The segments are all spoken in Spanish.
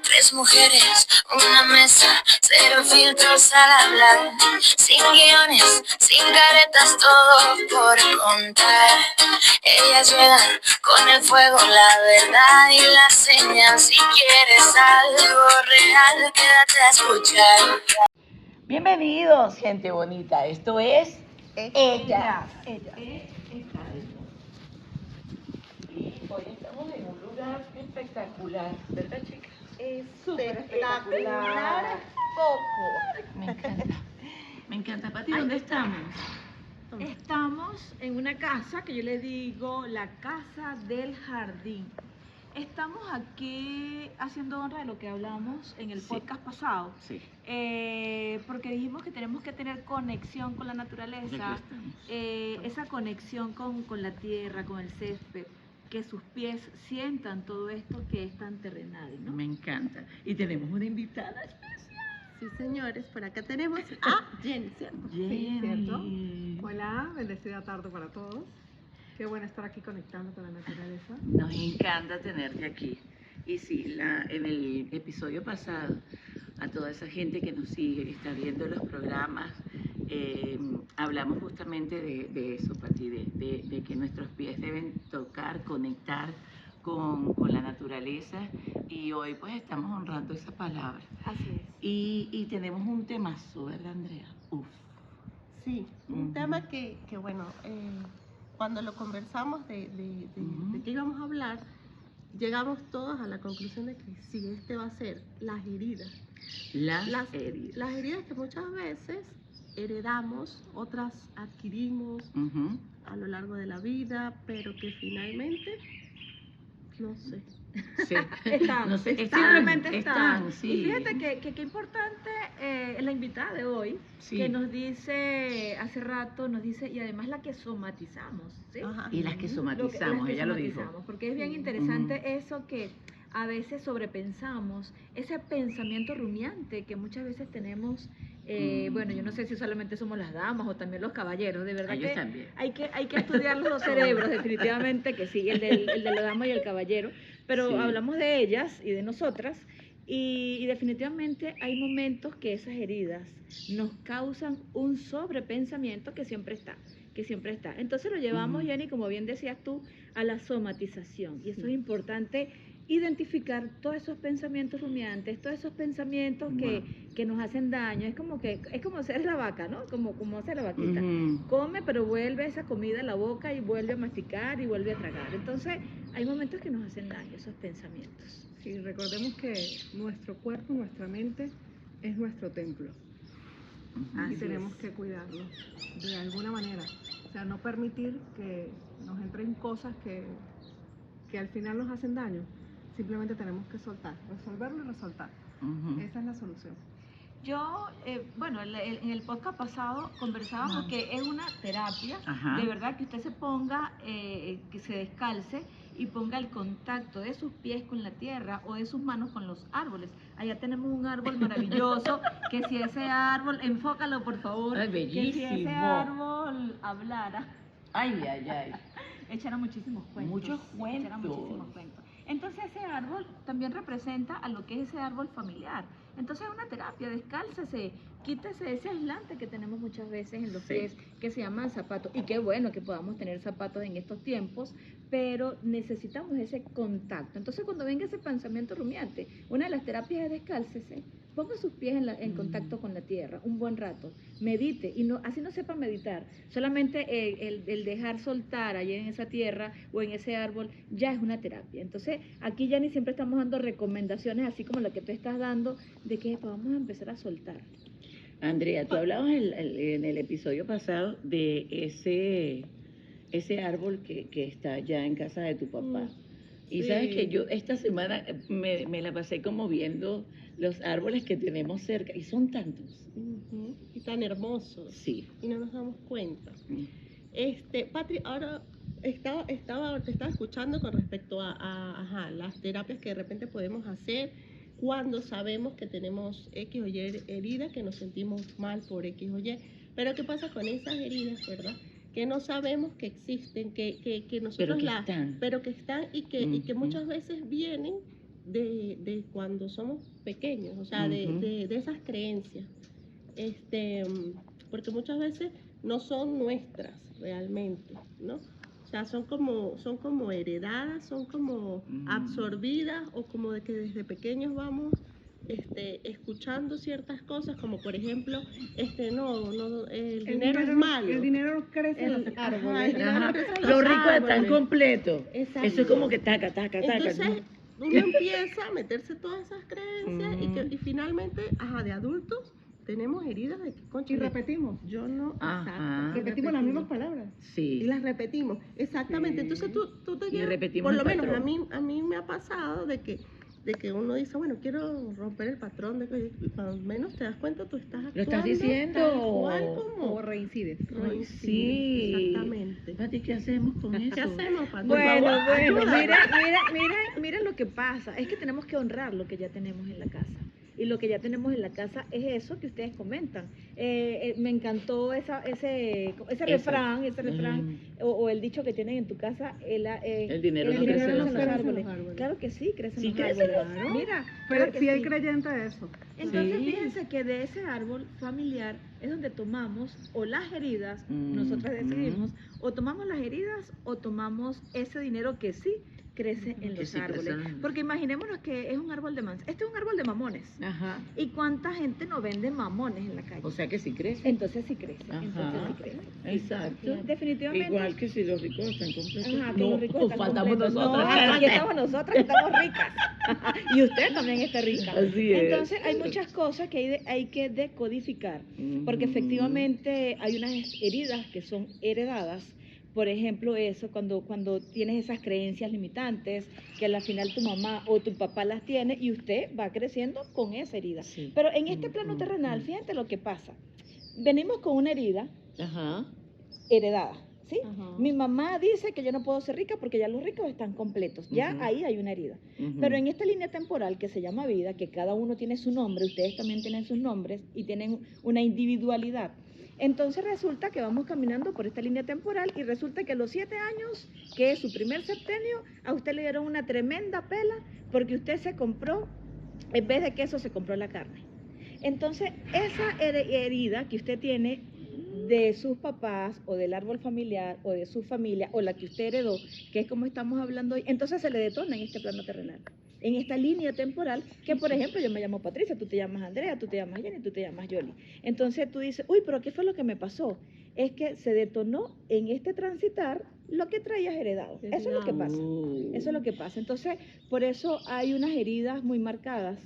Tres mujeres, una mesa, cero filtros al hablar, sin guiones, sin caretas, todo por contar. Ellas llegan con el fuego, la verdad y la señal. Si quieres algo real, quédate a escuchar. Bienvenidos, gente bonita. Esto es Ella. Y hoy estamos en un lugar espectacular, ¿verdad, chicas? Es súper espectacular. Poco. Me encanta. Me encanta. Pati, ¿dónde estamos? Estamos en una casa que yo le digo la casa del jardín. Estamos aquí haciendo honra de lo que hablamos en el podcast pasado. Sí. Porque dijimos que tenemos que tener conexión con la naturaleza, esa conexión con la tierra, con el césped, que sus pies sientan todo esto que es tan terrenal, ¿no? Me encanta. Y tenemos una invitada especial. Sí, señores, por acá tenemos a Jenny, ¿cierto? Jenny. Sí, ¿cierto? Hola, bendecida tarde para todos. Qué bueno estar aquí conectando con la naturaleza. Nos encanta tenerte aquí. Y sí, en el episodio pasado, a toda esa gente que nos sigue, que está viendo los programas, hablamos justamente de eso, Pati, de que nuestros pies deben tocar, conectar con la naturaleza, y hoy pues estamos honrando esa palabra. Así es. Y tenemos un temazo, ¿verdad, Andrea? Uf. Sí, un tema que bueno, cuando lo conversamos de qué íbamos a hablar, llegamos todos a la conclusión de que sí, este va a ser las heridas. Las heridas. Las heridas que muchas veces heredamos, otras adquirimos a lo largo de la vida, pero que finalmente, no sé. Sí. Simplemente están. Sí. Y fíjate que importante la invitada de hoy, sí, que nos dice, hace rato nos dice, y además la que somatizamos, ¿sí? Ajá. Y las que somatizamos, ella lo dijo. Porque es bien interesante eso que a veces sobrepensamos, ese pensamiento rumiante que muchas veces tenemos. Bueno, yo no sé si solamente somos las damas o también los caballeros, de verdad Ellos que también. hay que estudiar los dos cerebros, definitivamente que sí, el de la dama y el caballero, pero Sí. hablamos de ellas y de nosotras, y definitivamente hay momentos que esas heridas nos causan un sobrepensamiento que siempre está. Entonces lo llevamos, Jenny, como bien decías tú, a la somatización, y eso es importante, identificar todos esos pensamientos rumiantes, todos esos pensamientos que nos hacen daño. Es como ser la vaca, ¿no? Como hacer la vaquita. Come, pero vuelve esa comida a la boca y vuelve a masticar y vuelve a tragar. Entonces, hay momentos que nos hacen daño esos pensamientos. Sí, recordemos que nuestro cuerpo, nuestra mente es nuestro templo. Y tenemos que cuidarlo de alguna manera. O sea, no permitir que nos entren cosas que al final nos hacen daño. Simplemente tenemos que soltar, resolverlo y resoltar. Esa es la solución. Yo, bueno, en el podcast pasado conversábamos que es una terapia, de verdad, que usted se ponga, que se descalce y ponga el contacto de sus pies con la tierra o de sus manos con los árboles. Allá tenemos un árbol maravilloso, que si ese árbol, enfócalo por favor, Ay, bellísimo. que si ese árbol hablara, Ay. echara muchísimos cuentos. Muchos cuentos. Echara muchísimos cuentos. Entonces ese árbol también representa a lo que es ese árbol familiar. Entonces es una terapia, descálcese, quítese ese aislante que tenemos muchas veces en los pies, que se llaman zapatos. Y qué bueno que podamos tener zapatos en estos tiempos, pero necesitamos ese contacto. Entonces cuando venga ese pensamiento rumiante, una de las terapias es descálcese, ponga sus pies en contacto con la tierra un buen rato, medite, y así no sepa meditar, solamente el dejar soltar allí en esa tierra o en ese árbol ya es una terapia. Entonces aquí ya ni siempre estamos dando recomendaciones así como la que tú estás dando, de que vamos a empezar a soltar. Andrea, tú hablabas en el episodio pasado de ese árbol que está ya en casa de tu papá. Y sí. Sabes que yo esta semana me la pasé como viendo los árboles que tenemos cerca, y son tantos. Y tan hermosos. Sí. Y no nos damos cuenta. Patri, ahora te estaba escuchando con respecto a las terapias que de repente podemos hacer cuando sabemos que tenemos X o Y heridas, que nos sentimos mal por X o Y. Pero ¿qué pasa con esas heridas, verdad? que no sabemos que existen, que nosotros pero que están y que muchas veces vienen de cuando somos pequeños, o sea, de esas creencias, porque muchas veces no son nuestras realmente, ¿no? O sea, son como heredadas, son como absorbidas, o como de que desde pequeños vamos escuchando ciertas cosas, como por ejemplo, el dinero es malo. El dinero crece en los árboles. Los ricos están completos. Exacto. Eso es como que taca. Entonces, uno empieza a meterse todas esas creencias y finalmente, de adultos, tenemos heridas de que, concha, y repetimos. Yo no, exacto. Repetimos las mismas palabras. Sí. Y las repetimos, exactamente. Sí. Entonces tú te y repetimos por lo menos patrón. a mí me ha pasado de que uno dice, bueno, quiero romper el patrón, y cuando menos te das cuenta tú estás actuando. ¿Lo estás diciendo? Tal cual O reincides. Sí. Exactamente. Pati, ¿qué hacemos con eso? ¿Qué hacemos, Pati? Bueno, Ayúdanos. mira lo que pasa. Es que tenemos que honrar lo que ya tenemos en la casa. Y lo que ya tenemos en la casa es eso que ustedes comentan. Me encantó ese refrán, o el dicho que tienen en tu casa, el dinero no crece en los árboles. Claro que sí, crece en los crece árboles. claro. Mira, pero claro sí que hay creyente de eso. Entonces, Sí. fíjense que de ese árbol familiar es donde tomamos o las heridas, nosotras decidimos, o tomamos las heridas o tomamos ese dinero que sí crece en los árboles. Porque imaginémonos que es un árbol de manzana. Este es un árbol de mamones. Ajá. ¿Y cuánta gente no vende mamones en la calle? O sea que sí crece. Entonces sí crece. Ajá. Entonces sí crece. Exacto. Definitivamente. Igual que si los ricos están completos. Ajá, que no, los ricos están faltamos completos. nosotros. No, aquí estamos nosotras, que estamos ricas. Y usted también está rica. Así es. Entonces hay muchas cosas que hay que decodificar, porque efectivamente hay unas heridas que son heredadas. Por ejemplo, eso, cuando tienes esas creencias limitantes, que al final tu mamá o tu papá las tiene y usted va creciendo con esa herida. Sí. Pero en este plano terrenal, fíjate lo que pasa. Venimos con una herida heredada, ¿sí? Ajá. Mi mamá dice que yo no puedo ser rica porque ya los ricos están completos. Ya ahí hay una herida. Pero en esta línea temporal que se llama vida, que cada uno tiene su nombre, ustedes también tienen sus nombres y tienen una individualidad. Entonces resulta que vamos caminando por esta línea temporal y resulta que a los 7 años, que es su primer septenio, a usted le dieron una tremenda pela porque usted se compró, en vez de queso se compró la carne. Entonces esa herida que usted tiene de sus papás o del árbol familiar o de su familia o la que usted heredó, que es como estamos hablando hoy, entonces se le detona en este plano terrenal. En esta línea temporal, que por ejemplo yo me llamo Patricia, tú te llamas Andrea, tú te llamas Jenny, tú te llamas Yoli. Entonces tú dices, uy, pero ¿qué fue lo que me pasó? Es que se detonó en este transitar lo que traías heredado. Eso es lo que pasa. Eso es lo que pasa. Entonces, por eso hay unas heridas muy marcadas,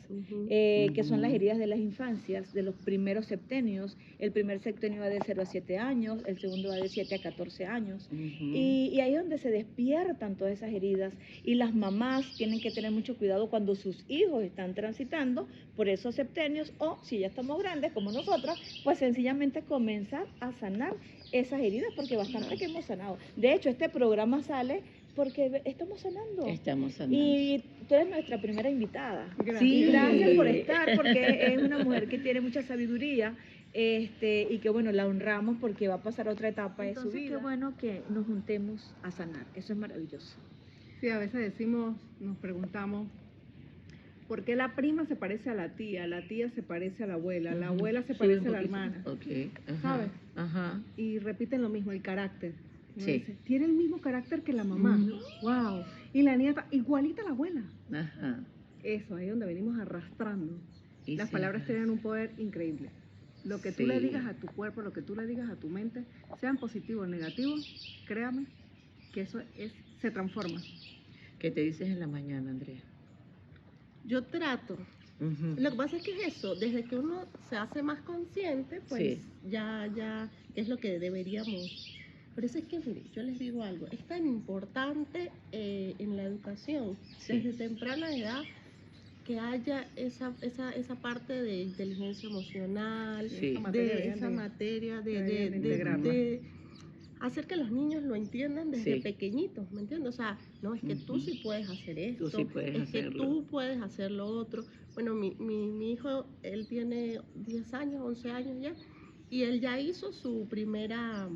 que son las heridas de las infancias, de los primeros septenios. El primer septenio va de 0 a 7 años, el segundo va de 7 a 14 años. Y ahí es donde se despiertan todas esas heridas. Y las mamás tienen que tener mucho cuidado cuando sus hijos están transitando por esos septenios, o si ya estamos grandes como nosotras, pues sencillamente comenzar a sanar esas heridas, porque bastante que hemos sanado. De hecho, este programa sale porque estamos sanando. Estamos sanando. Y tú eres nuestra primera invitada. Gracias. Sí, gracias por estar, porque es una mujer que tiene mucha sabiduría, y que bueno, la honramos porque va a pasar otra etapa de su vida. Entonces, qué bueno que nos juntemos a sanar. Eso es maravilloso. Sí, a veces nos preguntamos, ¿por qué la prima se parece a la tía se parece a la abuela se parece a la hermana? Okay. ¿Sabes? Ajá. Y repiten lo mismo, el carácter. Uno Sí. dice, tiene el mismo carácter que la mamá. Wow. Y la nieta, igualita a la abuela. Ajá. Eso, ahí es donde venimos arrastrando. Y Las sí, palabras tienen un poder increíble. Lo que tú le digas a tu cuerpo, lo que tú le digas a tu mente, sean positivos o negativos, créame que eso se transforma. ¿Qué te dices en la mañana, Andrea? Yo trato. Lo que pasa es que es eso, desde que uno se hace más consciente, pues ya es lo que deberíamos. Por eso es que, mire, yo les digo algo, es tan importante en la educación, desde temprana edad, que haya esa parte de inteligencia emocional, de esa materia de hacer que los niños lo entiendan desde pequeñitos, ¿me entiendes? O sea, no, es que tú sí puedes hacer esto, tú sí puedes hacerlo. Que tú puedes hacer lo otro. Bueno, mi hijo, él tiene 10 años, 11 años ya, y él ya hizo su primera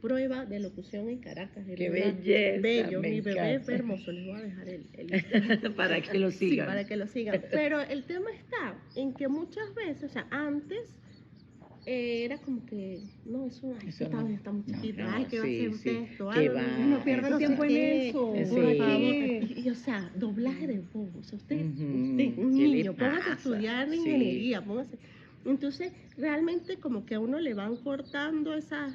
prueba de locución en Caracas. ¡Qué Era belleza! bello, Me mi bebé es encanta. hermoso, les voy a dejar el Para que lo Sí, sigan. para que lo sigan. Pero el tema está en que muchas veces, o sea, antes era como que, no, eso, ay, Eso está, no. está muy No, chiquito, no, ay, que va a sí, hacer usted sí. esto, Que ay, va. No pierda el no sé tiempo en qué, eso. Sí. por favor. ¿Qué? Y, o sea, doblaje de voz, o sea, usted, Ujú, un ¿qué le niño, póngase a pasa? estudiar Sí. ingeniería, póngase. Entonces, realmente como que a uno le van cortando esas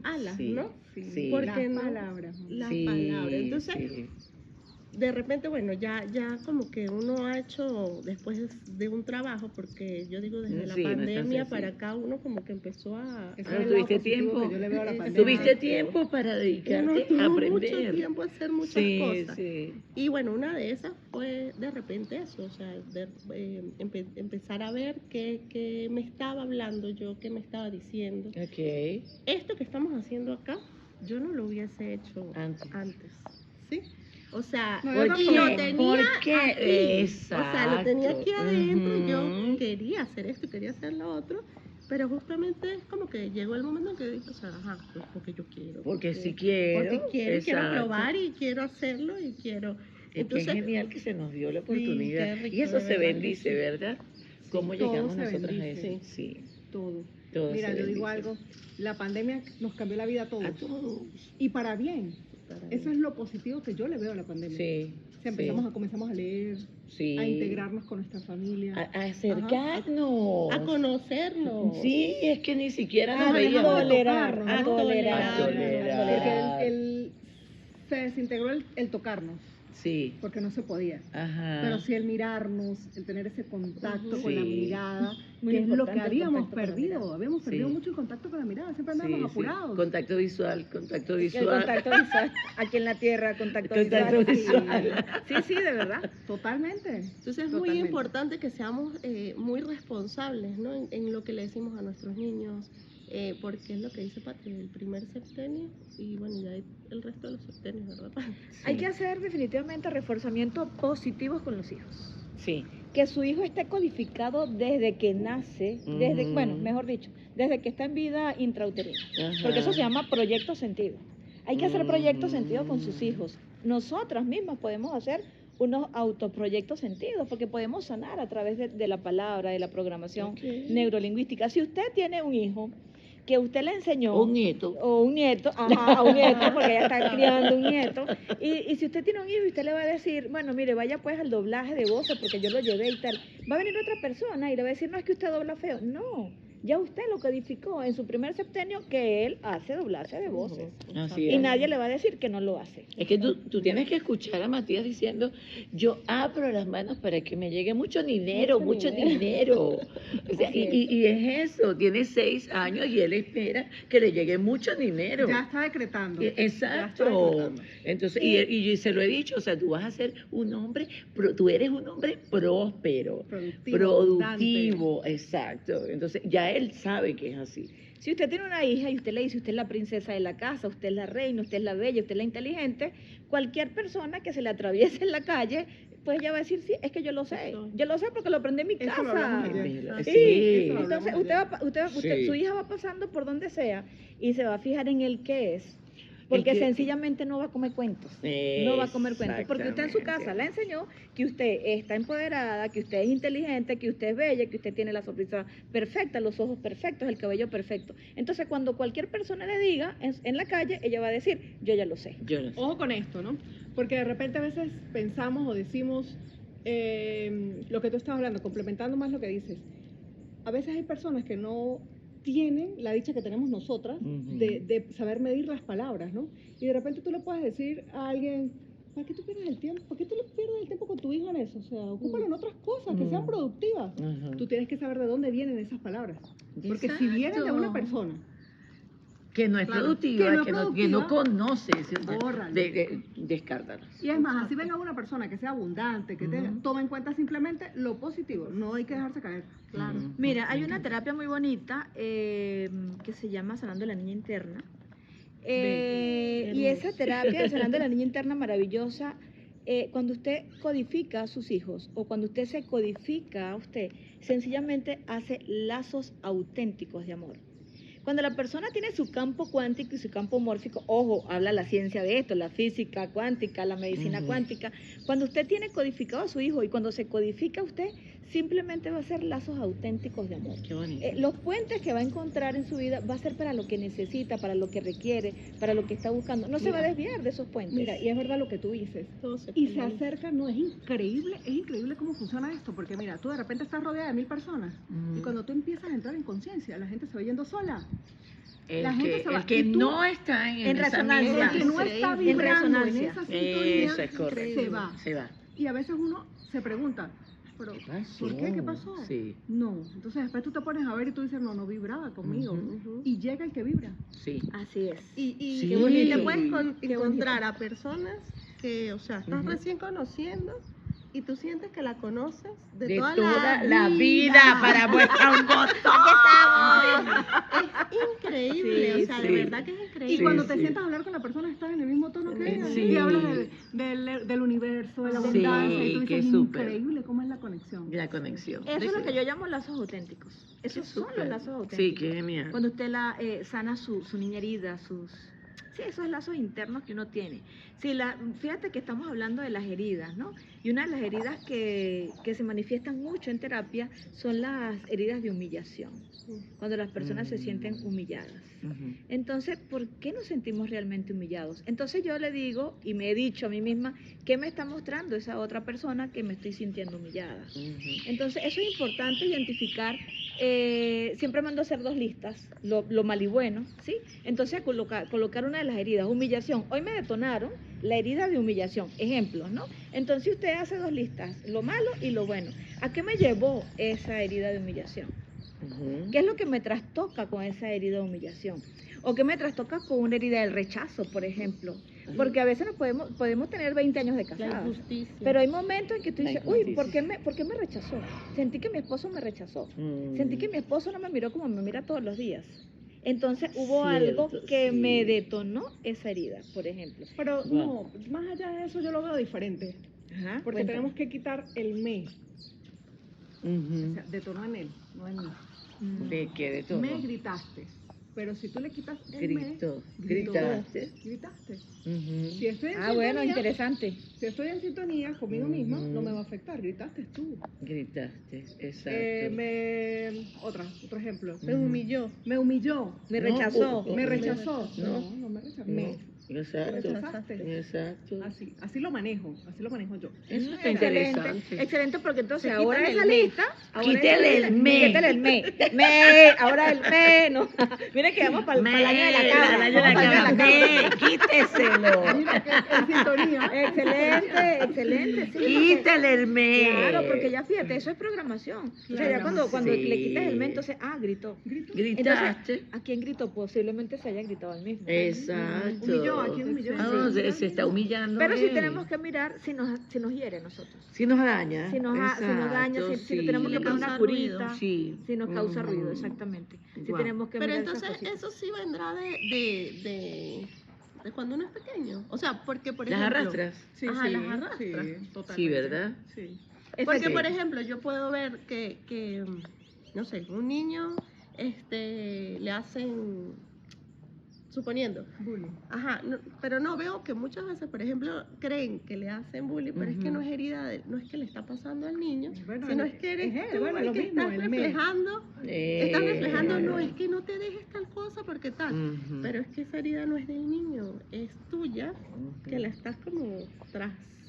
alas, Sí, ¿no? sí. Porque Las no- palabras. Las Sí, palabras. Entonces, sí. de repente, bueno, ya como que uno ha hecho después de un trabajo, porque yo digo desde la Sí, no es tan pandemia sencillo. para acá uno como que empezó a... Ese Ah, es el lado ¿tuviste positivo tiempo? que yo le veo a la Exacto. pandemia. ¿Tuviste tiempo para Uno dedicarte a tuvo aprender? mucho tiempo a hacer muchas Sí, cosas. sí. Y bueno, una de esas fue de repente eso, o sea, empezar a ver qué me estaba hablando yo, qué me estaba diciendo. Ok. Esto que estamos haciendo acá, yo no lo hubiese hecho Antes. ¿sí? O sea, No, ¿Por yo y tampoco. lo qué? tenía ¿Por qué? aquí. Exacto. O sea, lo tenía aquí adentro, yo Ujú. quería hacer esto, quería hacer lo otro, pero justamente es como que llegó el momento en que dije, o sea, ajá, pues porque yo quiero. Porque sí quiero. Porque quiero, quiero Exacto. probar y quiero hacerlo y quiero. Es que es Entonces, genial que se nos dio la sí, oportunidad. qué rico, Y eso de se verdad que bendice, sí. ¿verdad? ¿Cómo todo llegamos se nosotras a bendice. eso? Sí, Todo. todo Mira, se yo digo bendice. algo, la pandemia nos cambió la vida a todos. A todos. Y para bien. para Eso mí. es lo positivo que yo le veo a la pandemia. Sí. O sea, comenzamos a leer, Sí. a integrarnos con nuestra familia. A acercarnos. A conocernos. Sí, es que ni siquiera nos A veíamos. tolerar, a a tolerar, tolerar. Porque se desintegró el tocarnos, Sí. porque no se podía. Ajá. Pero sí el mirarnos, el tener ese contacto con la Sí. mirada, Muy que es lo importante que el habíamos contacto con la perdido. mirada. Habíamos perdido Sí. mucho el contacto con la mirada, siempre Sí, andábamos sí. apurados. Contacto visual, contacto El visual. contacto visual, aquí en la tierra, contacto Contacto visual. visual. Sí, sí, de verdad. Totalmente. Entonces es muy Totalmente. importante que seamos muy responsables, ¿no? En lo que le decimos a nuestros niños, porque es lo que dice Patria, el primer septenio y bueno, ya hay el resto de los septenios, ¿verdad? Hay que hacer definitivamente reforzamientos positivos con los hijos. Sí. Que su hijo esté codificado desde que nace, desde, Ujú. bueno, mejor dicho, desde que está en vida intrauterina. Ajá. Porque eso se llama proyecto sentido. Hay que hacer proyectos sentido con sus Mm. hijos. Nosotras mismas podemos hacer unos autoproyectos sentidos, porque podemos sanar a través de la palabra, de la programación Ok. neurolingüística. Si usted tiene un hijo que usted le enseñó, Un nieto. o un nieto, ajá, un nieto, porque ella está criando un nieto, y si usted tiene un hijo y usted le va a decir, bueno, mire, vaya pues al doblaje de voces porque yo lo llevé y tal, va a venir otra persona y le va a decir, no, es que usted dobla feo. No, ya usted lo codificó en su primer septenio que él hace doblaje de voces. Así Y es. nadie le va a decir que no lo hace. Es que tú tienes que escuchar a Matías diciendo, yo abro las manos para que me llegue mucho dinero, mucho dinero. O sea, Así es. y es eso, tiene 6 años y él espera que le llegue mucho dinero. Ya está decretando. Exacto. Ya está decretando. Entonces, y se lo he dicho, o sea, tú vas a ser un hombre, tú eres un hombre próspero, productivo, exacto. Entonces, ya él sabe que es así. Si usted tiene una hija y usted le dice, usted es la princesa de la casa, usted es la reina, usted es la bella, usted es la inteligente, cualquier persona que se le atriese en la calle, pues ella va a decir, sí, es que yo lo sé. Yo lo sé porque lo aprendí en mi Eso lo casa. hablamos ayer. Sí. Sí, Eso lo entonces hablamos usted, Sí. su hija va pasando por donde sea y se va a fijar en el qué es, porque qué. sencillamente no va a comer cuentos, no va a comer cuentos, porque usted en su casa le enseñó que usted está empoderada, que usted es inteligente, que usted es bella, que usted tiene la sonrisa perfecta, los ojos perfectos, el cabello perfecto. Entonces cuando cualquier persona le diga en la calle, ella va a decir, yo ya lo sé. Yo no sé. Ojo con esto, ¿no? Porque de repente a veces pensamos o decimos lo que tú estabas hablando, complementando más lo que dices. A veces hay personas que no tienen la dicha que tenemos nosotras Ujú. de saber medir las palabras, ¿no? Y de repente tú le puedes decir a alguien, ¿para qué tú pierdes el tiempo? ¿Por qué tú le pierdes el tiempo con tu hijo en eso? O sea, ocúpalo en otras cosas que sean productivas. Ajá. Tú tienes que saber de dónde vienen esas palabras. Porque si vienen de una persona que no es Claro, productiva, que no que no productiva, conoce, bórralo. descártalas. y es más, así venga una persona que sea abundante, que tenga, Ujú. toma en cuenta simplemente lo positivo, no hay que dejarse caer. Claro. Ujú. Mira, hay una terapia muy bonita que se llama Sanando la Niña Interna. Y esa terapia de Sanando la Niña Interna maravillosa, cuando usted codifica a sus hijos o cuando usted se codifica a usted, sencillamente hace lazos auténticos de amor. Cuando la persona tiene su campo cuántico y su campo mórfico, ojo, habla la ciencia de esto, la física cuántica, la medicina cuántica. Cuando usted tiene codificado a su hijo y cuando se codifica usted, simplemente va a ser lazos auténticos de amor. Qué bonito. Los puentes que va a encontrar en su vida va a ser para lo que necesita, para lo que requiere, para lo que está buscando. No se va a desviar de esos puentes. Mira, y es verdad lo que tú dices. Y se acerca, no, es increíble cómo funciona esto, porque mira, tú de repente estás rodeada de 1000 personas y cuando tú empiezas a entrar en conciencia, la gente se va yendo sola. La gente se va, el que y tú, no está en esa resonancia, misma- el que no está vibrando en esa sintonía, Eso es correcto. se va. Y a veces uno se pregunta, pero ¿Qué pasó? ¿por qué? ¿Qué pasó? Sí, No, entonces después tú te pones a ver y tú dices, no vibraba conmigo. Ujú. Y llega el que vibra. sí. Así es. Y Sí. qué bonito, te Qué puedes bonito. encontrar a personas que, o sea, estás Ujú. recién conociendo y tú sientes que la conoces de, De toda, la vida para muestra un botón. Es increíble, Sí, o sea, de sí. verdad que es increíble. Y cuando Sí, te sí. sientas a hablar con la persona, estás en el mismo tono que ella. Sí. Y hablas del universo, de la Sí, abundancia. Y tú qué dices, súper. increíble cómo es la conexión. La conexión. Eso es lo que yo llamo lazos auténticos. Esos son los Súper. lazos auténticos. Sí, qué genial. Cuando usted sana su niña herida, sí, esos lazos internos que uno tiene. Sí, fíjate que estamos hablando de las heridas, ¿no? Y una de las heridas que se manifiestan mucho en terapia son las heridas de humillación, cuando las personas se sienten humilladas. Ujú. Entonces, ¿por qué nos sentimos realmente humillados? Entonces yo le digo y me he dicho a mí misma, ¿qué me está mostrando esa otra persona que me estoy sintiendo humillada? Ujú. Entonces, eso es importante identificar. Siempre mando a hacer 2 listas, lo mal y bueno, ¿sí? Entonces, colocar una de las heridas, humillación. Hoy me detonaron la herida de humillación, ejemplos, ¿no? Entonces, usted hace 2 listas, lo malo y lo bueno. ¿A qué me llevó esa herida de humillación? Ujú. ¿Qué es lo que me trastoca con esa herida de humillación? ¿O qué me trastoca con una herida del rechazo, por ejemplo? Porque a veces podemos tener 20 años de La casados. injusticia. Pero hay momentos en que tú La dices, uy, injusticia. ¿por qué me rechazó? Sentí que mi esposo me rechazó. Mm. Sentí que mi esposo no me miró como me mira todos los días. Entonces hubo Cierto, algo que sí. me detonó esa herida, por ejemplo. Pero Wow. no, más allá de eso yo lo veo diferente. Ajá, Porque cuéntame. tenemos que quitar el me. Ujú. O sea, detonó en él, no en mí. Mm. ¿De qué? De todo. Me gritaste. Pero si tú le quitas el Gritó. me, gritó. Gritaste. Gritaste. Ujú. Si estoy en Bueno, sintonía, interesante. si estoy en sintonía conmigo misma, no me va a afectar. Gritaste tú. Gritaste, exacto. Otro ejemplo. Me humilló. Me humilló. Me No, rechazó. Me rechazó. No. No me rechazó. Exacto. rechazaste. Exacto. Así lo manejo yo. Eso está Excelente, interesante. excelente, porque entonces Se ahora quitan esa el me. lista, ahora Quítele esa el lista, me. quítele el ahora el me, no. Miren que vamos para el año de la cabra. el año de la vamos pa'l año cabra. Quíteselo. Mira que en sintonía. Excelente, sí. porque- Quítale el me. Claro, porque ya fíjate, eso es programación. O sea, ya cuando Sí. le quitas el me, entonces, gritó. Gritaste. Entonces, ¿a quién gritó? Posiblemente se haya gritado al mismo. Exacto. Humilló, ¿a quién humilló? Ah, se está humillando. Pero sí él. tenemos que mirar si nos hiere a nosotros. Si nos daña. Si nos daña, Exacto, si tenemos que Le poner una causa curita, ruido. Sí. si nos causa Ujú. ruido, exactamente. Si Guau. tenemos que Pero mirar esas entonces cositas. eso sí vendrá de cuando uno es pequeño. O sea, porque por Las ejemplo... arrastras. Sí, Ajá, sí, las arrastras. sí, totalmente. Sí, ¿verdad? Sí. Porque, Sí. por ejemplo, yo puedo ver que no sé, un niño le hacen, suponiendo, Bullying. ajá, pero no veo que muchas veces, por ejemplo, creen que le hacen bullying, pero es que no es herida, no es que le está pasando al niño, Bueno, sino es que eres es él, tú bueno, el lo que mismo, estás el me. reflejando, no, es que no te dejes tal cosa porque tal, Ujú. pero es que esa herida no es del niño, es tuya, Ujú. que la estás como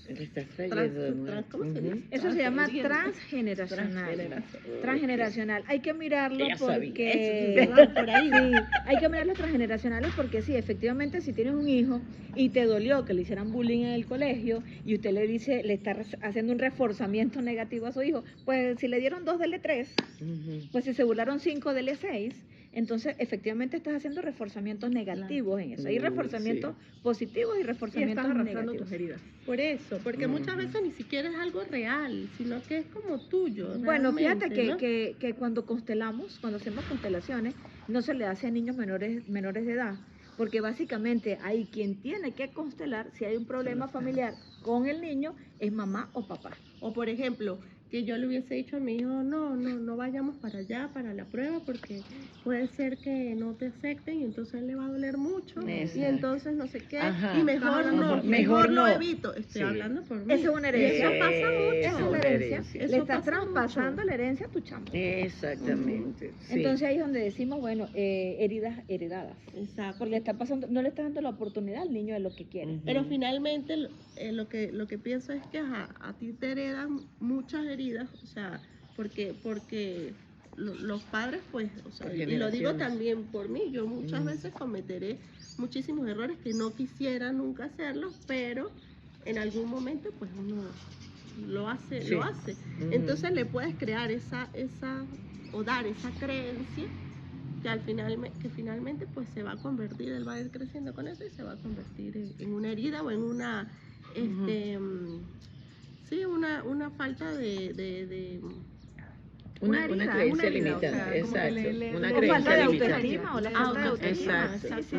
Le estás trayendo de nuevo. ¿cómo se dice? Ujú. Eso se llama Transgeneracional. transgeneracional. Transgeneracional. Hay que mirarlo Ya sabía. porque Eso, va por ahí. sí, hay que mirar los transgeneracionales porque sí, efectivamente, si tienes un hijo y te dolió que le hicieran bullying en el colegio y usted le dice, le está haciendo un reforzamiento negativo a su hijo, pues si le dieron 2, dele 3, Ujú. pues si se burlaron 5, dele 6. Entonces, efectivamente, estás haciendo reforzamientos negativos en eso. Hay Uy, reforzamientos positivos y Y reforzamientos estás arrastrando negativos. tus heridas. Por eso, porque muchas Ujú. veces ni siquiera es algo real, sino que es como tuyo. Bueno, fíjate realmente, ¿no? que cuando constelamos, cuando hacemos constelaciones, no se le hace a niños menores de edad, porque básicamente hay quien tiene que constelar si hay un problema familiar con el niño, es mamá o papá. O por ejemplo, que yo le hubiese dicho a mi hijo, no vayamos para allá, para la prueba, porque puede ser que no te acepten y entonces le va a doler mucho, y entonces no sé qué, Ajá. y mejor no evito. Estoy hablando por mí. Eso es una herencia. Eso pasa mucho. Eso es una herencia. Eso Le estás pasa traspasando mucho. la herencia a tu chamo. Exactamente. Sí. Entonces ahí es donde decimos, bueno, heridas heredadas. Exacto. Porque le está pasando, no le está dando la oportunidad al niño de lo que quiere. Pero finalmente lo que pienso es que a ti te heredan muchas heridas, o sea, porque los padres, pues, o sea, y lo digo también por mí, yo muchas veces cometeré muchísimos errores que no quisiera nunca hacerlos, pero en algún momento, pues, uno lo hace. Entonces le puedes crear o dar esa creencia que finalmente pues se va a convertir, él va a ir creciendo con eso y se va a convertir en una herida o en una una falta de una creencia limitante, exacto. Una creencia falta de limitante. autoestima o la falta de autoestima. Exacto. Sí.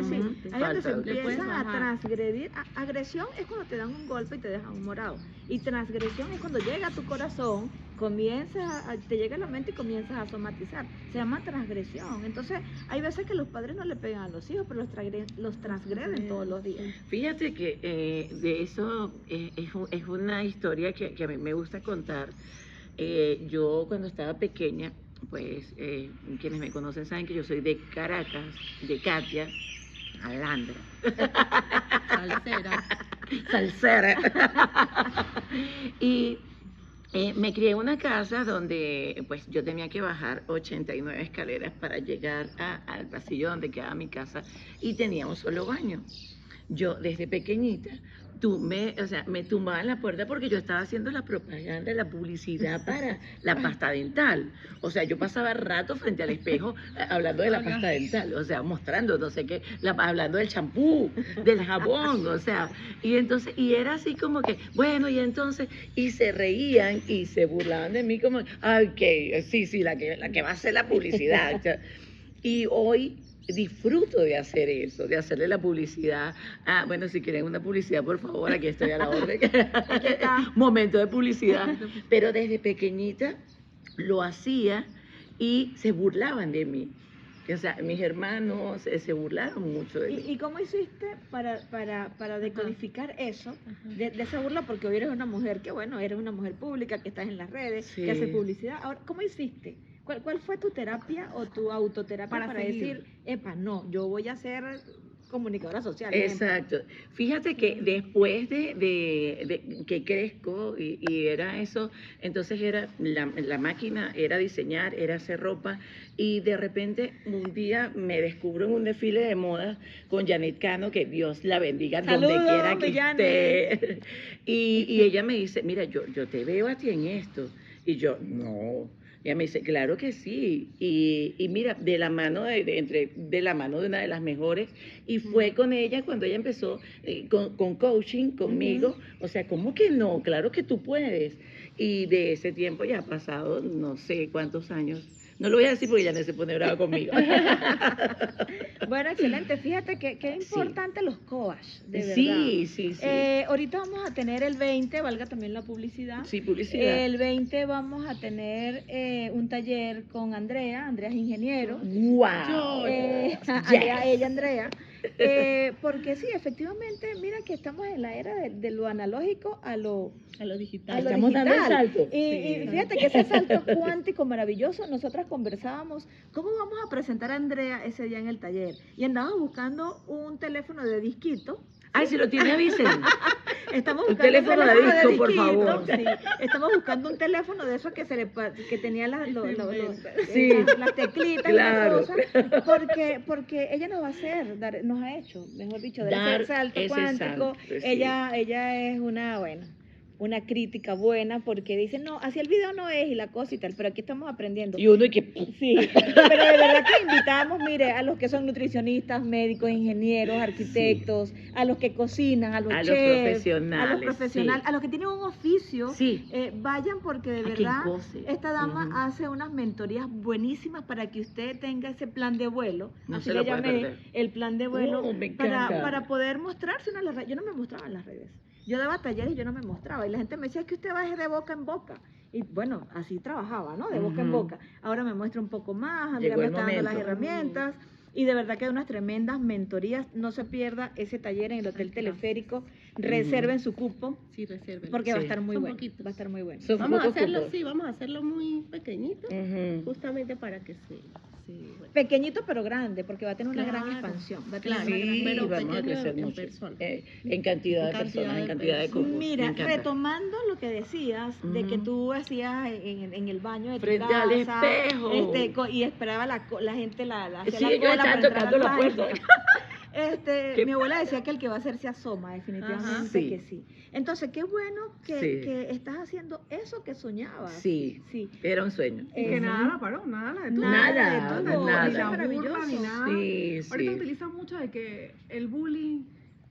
Ahí es donde se Falta de empieza a autoestima. transgredir. Agresión es cuando te dan un golpe y te dejan un morado. Y transgresión es cuando llega a tu corazón, te llega a la mente y comienzas a somatizar. Se llama transgresión. Entonces, hay veces que los padres no le pegan a los hijos, pero los transgreden todos los días. Fíjate que de eso es una historia que a mí me gusta contar. Yo cuando estaba pequeña, pues quienes me conocen saben que yo soy de Caracas, de Katia, Alandra. Salsera. Y me crié en una casa donde pues yo tenía que bajar 89 escaleras para llegar al pasillo donde quedaba mi casa y tenía un solo baño. Yo desde pequeñita me tumbaba en la puerta porque yo estaba haciendo la propaganda, la publicidad para la pasta dental. O sea, yo pasaba rato frente al espejo hablando de la pasta dental, o sea, mostrando, no sé qué, hablando del champú, del jabón, o sea, y era así como que, bueno, y entonces, y se reían y se burlaban de mí como, ay, que sí, la que va a hacer la publicidad. O sea, y hoy disfruto de hacer eso, de hacerle la publicidad. Bueno, si quieren una publicidad, por favor, aquí estoy a la orden. Momento de publicidad. Pero desde pequeñita lo hacía y se burlaban de mí. O sea, mis hermanos se burlaron mucho de mí. ¿Y cómo hiciste para decodificar eso, de esa burla? Porque hoy eres una mujer que, bueno, eres una mujer pública, que estás en las redes, que hace publicidad. Ahora, ¿cómo hiciste? ¿Cuál fue tu terapia o tu autoterapia para decir, no, yo voy a ser comunicadora social? Exacto. Fíjate que después de que crezco y era eso, entonces era la máquina, era diseñar, era hacer ropa, y de repente un día me descubro en un desfile de moda con Janet Cano, que Dios la bendiga. Saludos, donde quiera que Janet. esté. Y ella me dice, mira, yo te veo a ti en esto. Y yo, no. Y ella me dice, claro que sí. Y mira, de la mano de la mano de una de las mejores, y fue con ella cuando ella empezó con coaching conmigo. O sea, ¿cómo que no? Claro que tú puedes. Y de ese tiempo ya ha pasado no sé cuántos años. No lo voy a decir porque ya no se pone brava conmigo. Bueno, excelente. Fíjate que es importante los coach, de verdad. Sí. Ahorita vamos a tener el 20, valga también la publicidad. Sí, publicidad. El 20 vamos a tener un taller con Andrea es ingeniero. ¡Wow! Andrea. Porque sí, efectivamente, mira que estamos en la era de lo analógico a lo digital. Estamos dando el salto. Y fíjate que ese salto cuántico maravilloso, nosotras conversábamos, ¿cómo vamos a presentar a Andrea ese día en el taller? Y andábamos buscando un teléfono de disquito. Ay, si lo tiene, avisen. Estamos Un buscando teléfono de disco, por disquito, favor. sí. Estamos buscando un teléfono de esos que tenía las teclitas, Claro. y las cosas, porque ella nos va a nos ha hecho, mejor dicho, dar ese salto ese cuántico. salto, sí. Ella es una crítica buena, porque dice, no, así el video no es y la cosa y tal, pero aquí estamos aprendiendo. Y uno y que... Sí, pero de verdad que invitamos, mire, a los que son nutricionistas, médicos, ingenieros, arquitectos, a los que cocinan, a los chefs, a los profesionales, a los que tienen un oficio, vayan, porque de verdad esta dama hace unas mentorías buenísimas para que usted tenga ese plan de vuelo, así le llamé el plan de vuelo, para poder mostrarse en las redes. Yo no me mostraba en las redes. yo daba talleres y yo no me mostraba. Y la gente me decía, es que usted va de boca en boca. Y bueno, así trabajaba, ¿no? De boca en boca. Ahora me muestro un poco más, Andrea me está dando las herramientas. Y de verdad que hay unas tremendas mentorías. No se pierda ese taller en el Hotel Teleférico. Reserven su cupo. Sí, reserven. Porque va a Sí. estar muy Son bueno. poquitos. Va a estar muy bueno. Son Vamos a pocos hacerlo, cupos. sí, vamos a hacerlo muy pequeñito, Ujú. justamente para que bueno. Pequeñito pero grande, porque va a tener una gran Claro, expansión. Va a tener claro. una gran Sí, pero vamos a pequeño crecer en mucho. persona. En cantidad de En cantidad personas, en de cantidad de personas. cupos. Me Mira, encanta. retomando lo que decías de que Ujú. tú hacías en el baño de tu Frente casa, al espejo. Y esperaba la gente hacía Sí, la yo cola estaba para entrar tocando al la baño. puerta. Mi abuela decía que el que va a hacer se asoma, definitivamente Ajá. Sí. que sí. Entonces, qué bueno Sí. que estás haciendo eso que soñabas. Sí, Sí. era un sueño. Y que Ujú. nada la paró, nada la detuvo. Nada de todo, Ni nada. la burla, Maravilloso. ni nada. Sí, Ahorita sí. utilizan mucho de que el bullying,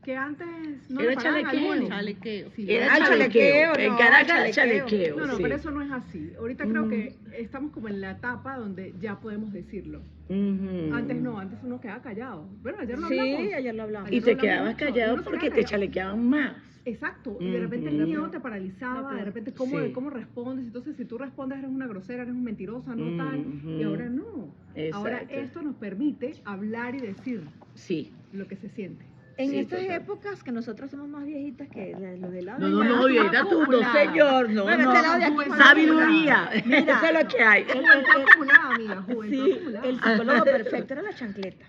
que antes no Era le paraban al chalequeo. bullying. Chalequeo. Sí, Era Al chalequeo. chalequeo, En no, Caracas al era chalequeo. chalequeo. No, sí. pero eso no es así. Ahorita creo Mm. que estamos como en la etapa donde ya podemos decirlo. Ujú. Antes no, antes uno quedaba callado. Bueno, ayer lo Sí, hablamos. ayer lo hablamos. Y Ayer te lo hablamos quedabas mucho, callado uno se porque queda te callado. chalequeaban más. Exacto, y de repente Ujú. el miedo te paralizaba, No, de repente sí. cómo respondes, entonces si tú respondes eres una grosera, eres una mentirosa, no tal, y Ujú. ahora no. Ahora Exacto. esto nos permite hablar y decir Sí. lo que se siente. En Sí, estas total. épocas que nosotros somos más viejitas que lo del lado No, de no, allá. no, viejita tú, no, acumulada. señor, no, Bueno, no. este lado de aquí Juventud más Sabiduría, Mira. eso es lo que hay. Juventud acumulada, amiga, juventud Sí, acumulada. el psicólogo perfecto era la chancleta.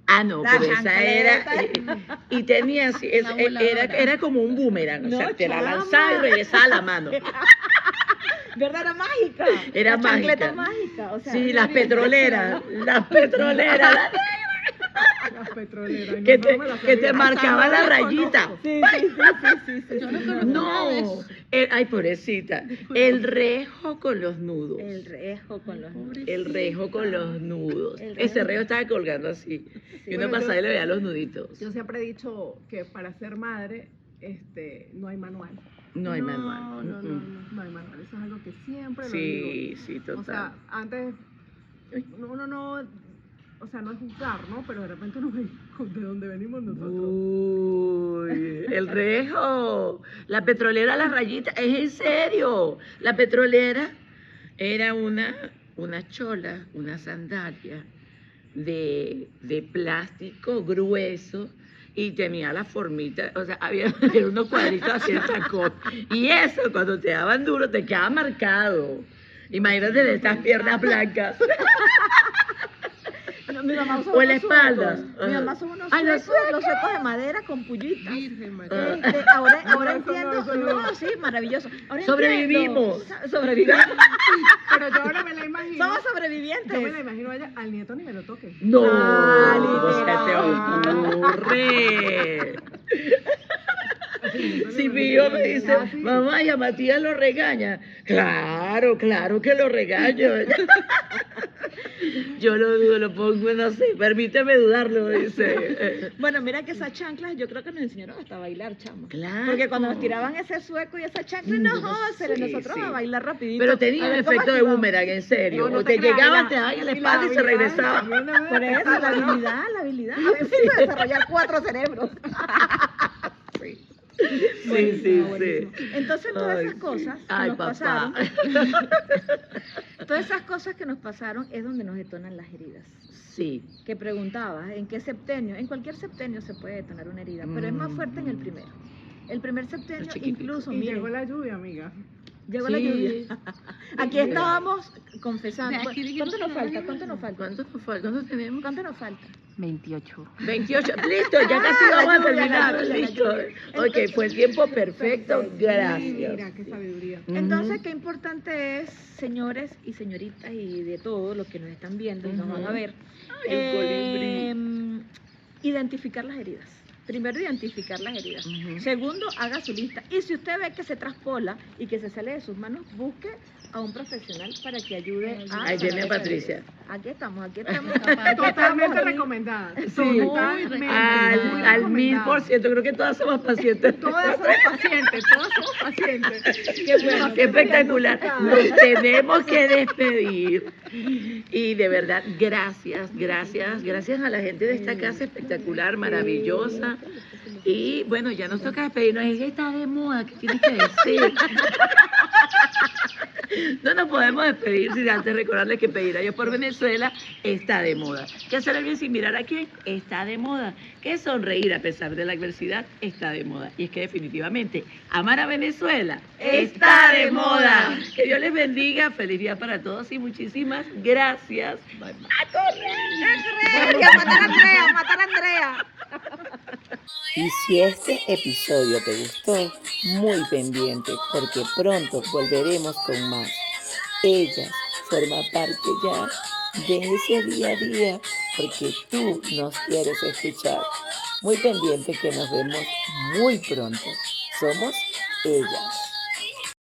Ah, no, La pero esa era. chancleta. Y tenía así, La voladora. era como un boomerang, o No, sea, te la chama. lanzaba y regresaba la mano. ¿Verdad? Era mágica. Era la chancleta mágica. mágica. O sea, Sí, era las bien petroleras, preciosa. las petroleras, Las petroleras. que no me la te sabía. marcaba la Esa no la rayita. conozco. Sí, sí. Yo no conozco nada de No, eso. ay, pobrecita, el rejo con los nudos. El rejo con los El rejo con los nudos. El Ese rejo. rejo estaba colgando así. Y uno Bueno, pasaba yo- y le veía los nuditos. Yo siempre he dicho que para ser madre no hay manual. No hay manual. No, no, no. No hay manual. Eso es algo que siempre lo digo. Sí, sí, total. O sea, antes uno no, o sea, no es juzgar, ¿no? Pero de repente uno ve de dónde venimos nosotros. Uy, el rejo. La petrolera, la rayita. Es en serio. La petrolera era una chola, una sandalia de plástico grueso y tenía la formita, o sea, había era unos cuadritos así en tacón. Y eso, cuando te daban duro, te quedaba marcado. Imagínate de estas piernas blancas. No, mi mamá usó O en la unos espalda. suecos. Mi mamá usó unos Ay, los suecos, los suecos de madera con pullitas. Virgen María. Ahora No, eso entiendo, no, eso no. no, sí, maravilloso. Ahora Sobrevivimos. entiendo. Sobrevivimos. Pero yo ahora me la imagino. Somos Yo me la sobrevivientes. imagino a ella, al nieto ni me lo toque. No, Ah, ¿cómo se te literal. ocurre? Si mi hijo me dice, Ah, sí. mamá, y a Matías lo regaña. Claro, claro que lo regaño. Yo lo dudo, lo pongo, no sé, permíteme dudarlo, dice. Bueno, mira que esas chanclas yo creo que nos enseñaron hasta a bailar, chamo. Claro. Porque cuando nos tiraban ese sueco y esa chancla, no, Sí, nosotros sí. a bailar rapidito. Pero A tenía ver el cómo efecto de activamos. boomerang, en serio. No, no o te te creas, llegaban, y te daban en la y espalda y se habilidad regresaban. también debe Por eso, estar la ahí. habilidad. A mí me hizo desarrollar 4 cerebros. Sí, Buenísimo, sí, buenísimo. sí. Entonces, todas Ay, esas cosas que ay, nos papá. pasaron, todas esas cosas que nos pasaron es donde nos detonan las heridas. Sí. Que preguntabas, ¿en qué septenio? En cualquier septenio se puede detonar una herida, pero es más fuerte en el primero. El primer septenio, chiquitico. incluso, Y mire, llegó la lluvia, amiga. llegó la Sí. lluvia. Aquí estábamos confesando. De aquí dijimos ¿Cuánto nos que no falta? había ¿Cuánto nos falta? ¿Cuánto nos falta? ¿Cuánto tenemos? ¿Cuánto nos falta? 28. 28, listo, ya casi Ah, la vamos a lluvia, terminar, la lluvia, la listo. lluvia. Ok, fue el tiempo perfecto, Perfecto. gracias. Mira, qué sabiduría. Entonces, qué importante es, señores y señoritas y de todos los que nos están viendo y nos van a ver, Ay, un identificar las heridas. Primero, identificar las heridas. Ujú. Segundo, haga su lista. Y si usted ve que se traspola y que se sale de sus manos, busque a un profesional para que ayude a... Ahí tiene sanar esa Patricia. herida. Aquí estamos, aquí estamos. Totalmente recomendada. Totalmente. Al 1000%, creo que todas somos pacientes. Todas somos pacientes, todas somos pacientes. Qué bueno. Qué espectacular. Nos tenemos que despedir. Y de verdad, gracias a la gente de esta casa espectacular, maravillosa. Y bueno, ya nos toca despedirnos. Es que está de moda, ¿qué tienes que decir? No nos podemos despedir sin antes recordarles que pedir a Dios por Venezuela está de moda. Que hacer el bien sin mirar a quién está de moda. Que sonreír a pesar de la adversidad está de moda. Y es que definitivamente amar a Venezuela está de moda. Que Dios les bendiga. Feliz día para todos y muchísimas gracias. Bye, bye. ¡A correr! ¡A matar a Andrea! ¡A matar a Andrea! Y si este episodio te gustó, muy pendiente, porque pronto volveremos con más. Ella forma parte ya de ese día a día, porque tú nos quieres escuchar. Muy pendiente que nos vemos muy pronto. Somos ellas.